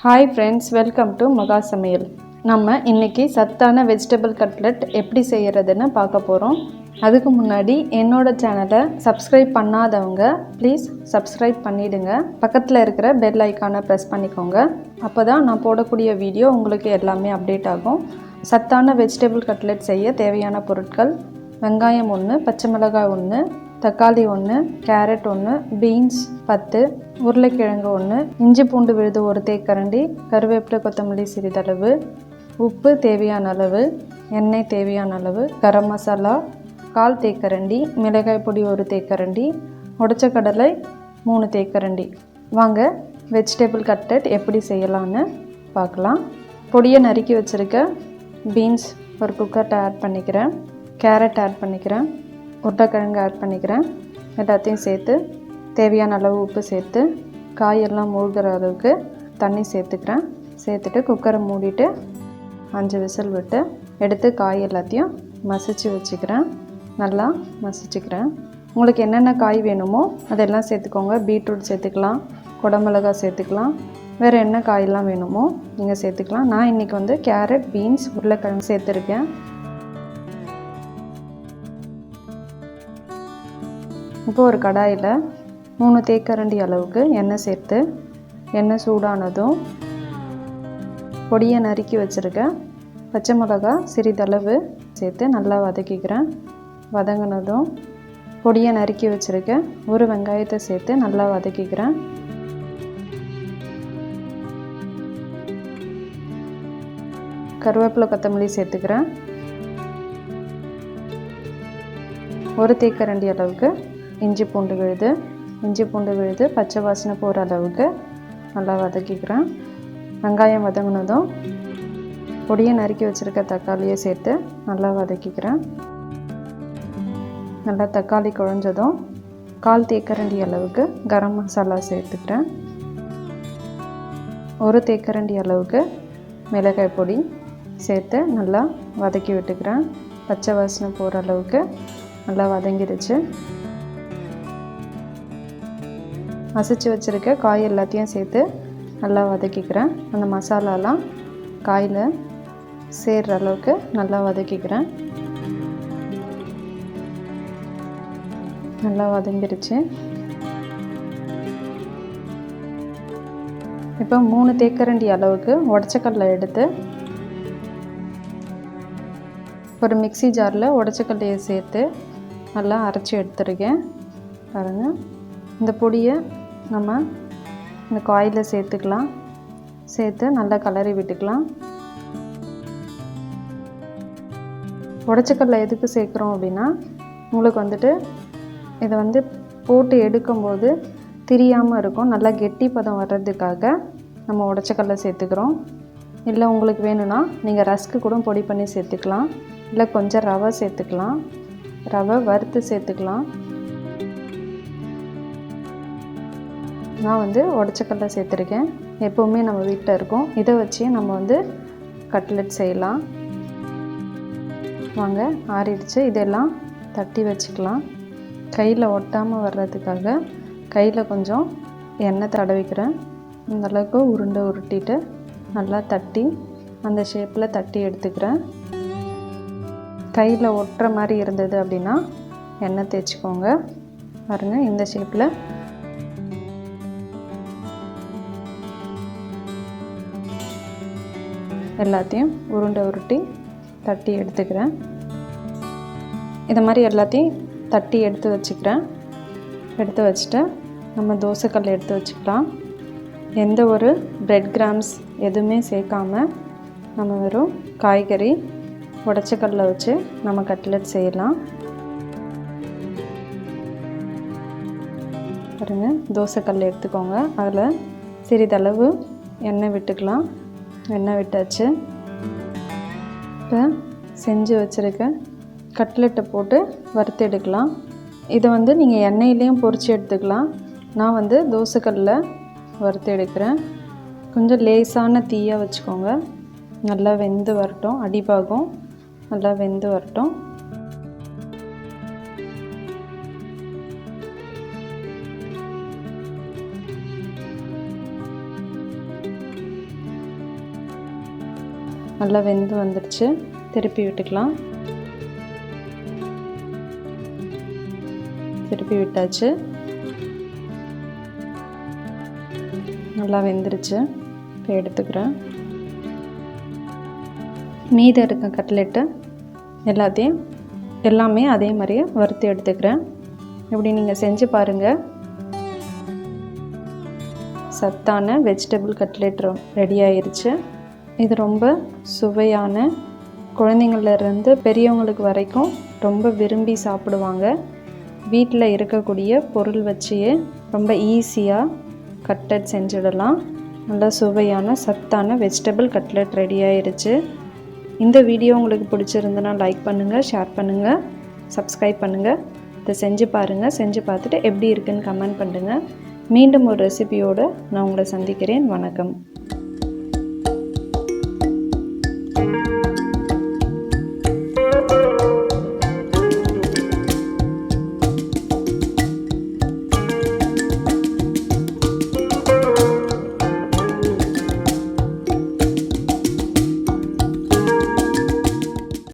Hi friends, welcome to மகா சமையல். நம்ம இன்றைக்கி சத்தான வெஜிடபிள் கட்லெட் எப்படி செய்கிறதுன்னு பார்க்க போகிறோம். அதுக்கு முன்னாடி என்னோடய சேனலை சப்ஸ்கிரைப் பண்ணாதவங்க ப்ளீஸ் சப்ஸ்கிரைப் பண்ணிவிடுங்க. பக்கத்தில் இருக்கிற பெல் ஐக்கானை ப்ரெஸ் பண்ணிக்கோங்க. அப்போ தான் நான் போடக்கூடிய வீடியோ உங்களுக்கு எல்லாமே அப்டேட் ஆகும். சத்தான வெஜிடபிள் கட்லெட் செய்ய தேவையான பொருட்கள்: வெங்காயம் 1, பச்சை மிளகாய் 1, தக்காளி 1, கேரட் 1, பீன்ஸ் 10, உருளைக்கிழங்கு 1, இஞ்சி பூண்டு விழுது 1 தேக்கரண்டி, கருவேப்பிலை கொத்தமல்லி சிறிதளவு, உப்பு தேவையான அளவு, எண்ணெய் தேவையான அளவு, கரம் மசாலா 1/4 தேக்கரண்டி, மிளகாய் பொடி 1 தேக்கரண்டி, உடைச்ச கடலை 3 தேக்கரண்டி. வாங்க வெஜிடபிள் கட்லெட் எப்படி செய்யலான்னு பார்க்கலாம். பொடியை நறுக்கி வச்சுருக்க பீன்ஸ் ஒரு குக்கர்கிட்ட ஆட் பண்ணிக்கிறேன். கேரட் ஆட் பண்ணிக்கிறேன். உருளைக்கிழங்கு ஆட் பண்ணிக்கிறேன். எல்லாத்தையும் சேர்த்து தேவையான அளவு உப்பு சேர்த்து காயெல்லாம் மூழ்கிற அளவுக்கு தண்ணி சேர்த்துக்கிறேன். சேர்த்துட்டு குக்கரை மூடிட்டு 5 விசில் விட்டு எடுத்து காய் எல்லாத்தையும் மசிச்சு வச்சுக்கிறேன். நல்லா மசிச்சுக்கிறேன். உங்களுக்கு என்னென்ன காய் வேணுமோ அதெல்லாம் சேர்த்துக்கோங்க. பீட்ரூட் சேர்த்துக்கலாம், குடமிளகாய் சேர்த்துக்கலாம், வேறு என்ன காயெல்லாம் வேணுமோ நீங்கள் சேர்த்துக்கலாம். நான் இன்றைக்கி கேரட், பீன்ஸ், உருளைக்கிழங்கு சேர்த்துருக்கேன். இப்போ ஒரு கடாயில் 3 தேக்கரண்டி அளவுக்கு எண்ணெய் சேர்த்து எண்ணெய் சூடானதும் பொடியை நறுக்கி வச்சுருக்கேன் பச்சை மிளகாய் சிறிதளவு சேர்த்து நல்லா வதக்கிக்கிறேன். வதங்கினதும் பொடியை நறுக்கி வச்சுருக்கேன் ஒரு வெங்காயத்தை சேர்த்து நல்லா வதக்கிக்கிறேன். கருவேப்பிலை கொத்தமல்லி சேர்த்துக்கிறேன். 1 தேக்கரண்டி அளவுக்கு இஞ்சி பூண்டு விழுது பச்சை வாசனை போகிற அளவுக்கு நல்லா வதக்கிக்கிறேன். வெங்காயம் வதங்கினதும் பொடியை நறுக்கி வச்சுருக்க தக்காளியை சேர்த்து நல்லா வதக்கிக்கிறேன். நல்லா தக்காளி குழஞ்சதும் 1/4 தேக்கரண்டி அளவுக்கு கரம் மசாலா சேர்த்துக்கிறேன். 1 தேக்கரண்டி அளவுக்கு மிளகாய் பொடி சேர்த்து நல்லா வதக்கி விட்டுக்கிறேன். பச்சை வாசனை போகிற அளவுக்கு நல்லா வதங்கிடுச்சு. மசிச்சு வச்சுருக்க காய் எல்லாத்தையும் சேர்த்து நல்லா வதக்கிக்கிறேன். அந்த மசாலாலாம் காயில் சேர்கிற அளவுக்கு நல்லா வதக்கிக்கிறேன். நல்லா வதங்கிடுச்சு. இப்போ 3 தேக்கரண்டி அளவுக்கு உடச்சக்கடலை எடுத்து ஒரு மிக்ஸி ஜாரில் உடச்சக்கடலையை சேர்த்து நல்லா அரைச்சி எடுத்துருக்கேன். பாருங்கள், இந்த பொடியை நம்ம இந்த காயில் சேர்த்துக்கலாம். சேர்த்து நல்லா கலரி விட்டுக்கலாம். உடச்சக்கடலை எதுக்கு சேர்க்குறோம் அப்படின்னா, உங்களுக்கு இதை போட்டு எடுக்கும்போது திரியாமல் இருக்கும். நல்லா கெட்டி பதம் வர்றதுக்காக நம்ம உடச்சக்கடலை சேர்த்துக்கிறோம். இல்லை உங்களுக்கு வேணும்னா நீங்கள் ரஸ்க்கு கூட பொடி பண்ணி சேர்த்துக்கலாம். இல்லை கொஞ்சம் ரவை சேர்த்துக்கலாம். ரவை வறுத்து சேர்த்துக்கலாம். நான் உடச்சக்கடலை சேர்த்துருக்கேன். எப்போவுமே நம்ம வீட்டில் இருக்கும். இதை வச்சு நம்ம கட்லெட் செய்யலாம். வாங்க, ஆறிடுச்சு. இதெல்லாம் தட்டி வச்சுக்கலாம். கையில் ஒட்டாமல் வர்றதுக்காக கையில் கொஞ்சம் எண்ணெய் தடவிக்கிறேன். இந்தளவுக்கு உருண்டை உருட்டிட்டு நல்லா தட்டி அந்த ஷேப்பில் தட்டி எடுத்துக்கிறேன். கையில் ஒட்டுற மாதிரி இருந்தது அப்படின்னா எண்ணெய் தேய்ச்சிக்கோங்க. பாருங்கள், இந்த ஷேப்பில் எல்லாத்தையும் உருண்டை உருட்டி தட்டி எடுத்துக்கிறேன். இதை மாதிரி எல்லாத்தையும் தட்டி எடுத்து வச்சுக்கிறேன். எடுத்து வச்சுட்டு நம்ம தோசைக்கல் எடுத்து வச்சுக்கலாம். எந்த ஒரு பிரெட் கிராம்ஸ் எதுவுமே சேர்க்காம நம்ம வெறும் காய்கறி உடச்சக்கல்ல வச்சு நம்ம கட்லெட் செய்யலாம். பாருங்க, தோசைக்கல் எடுத்துக்கோங்க. அதில் சிறிதளவு எண்ணெய் விட்டுக்கலாம். எண்ணெய் விட்டாச்சு. இப்போ செஞ்சு வச்சுருக்க கட்லெட்டை போட்டு வறுத்து எடுக்கலாம். இதை நீங்கள் எண்ணெயிலையும் பொரித்து எடுத்துக்கலாம். நான் தோசைக்கல்லில் வறுத்து எடுக்கிறேன். கொஞ்சம் லேசான தீயாக வச்சுக்கோங்க. நல்லா வெந்து வரட்டும். அடிபாகம் நல்லா வெந்து வரட்டும். நல்லா வெந்து வந்துடுச்சு. திருப்பி விட்டுக்கலாம். திருப்பி விட்டாச்சு. நல்லா வெந்துருச்சு. இப்போ எடுத்துக்கிறேன். மீதம் இருக்க கட்லெட்டு எல்லாமே அதே மாதிரியே வறுத்து எடுத்துக்கிறேன். இப்படி நீங்கள் செஞ்சு பாருங்கள். சத்தான வெஜிடபிள் கட்லெட் ரெடி ஆயிருச்சு. இது ரொம்ப சுவையான, குழந்தைங்கள்லேருந்து பெரியவங்களுக்கு வரைக்கும் ரொம்ப விரும்பி சாப்பிடுவாங்க. வீட்டில் இருக்கக்கூடிய பொருள் வச்சியே ரொம்ப ஈஸியாக கட்லெட் செஞ்சிடலாம். நல்லா சுவையான சத்தான வெஜிடபிள் கட்லெட் ரெடி ஆயிருச்சு. இந்த வீடியோ உங்களுக்கு பிடிச்சிருந்துன்னா லைக் பண்ணுங்கள், ஷேர் பண்ணுங்கள், சப்ஸ்கிரைப் பண்ணுங்கள். இதை செஞ்சு பாருங்கள். செஞ்சு பார்த்துட்டு எப்படி இருக்குன்னு கமெண்ட் பண்ணுங்கள். மீண்டும் ஒரு ரெசிபியோடு நான் உங்களை சந்திக்கிறேன். வணக்கம்.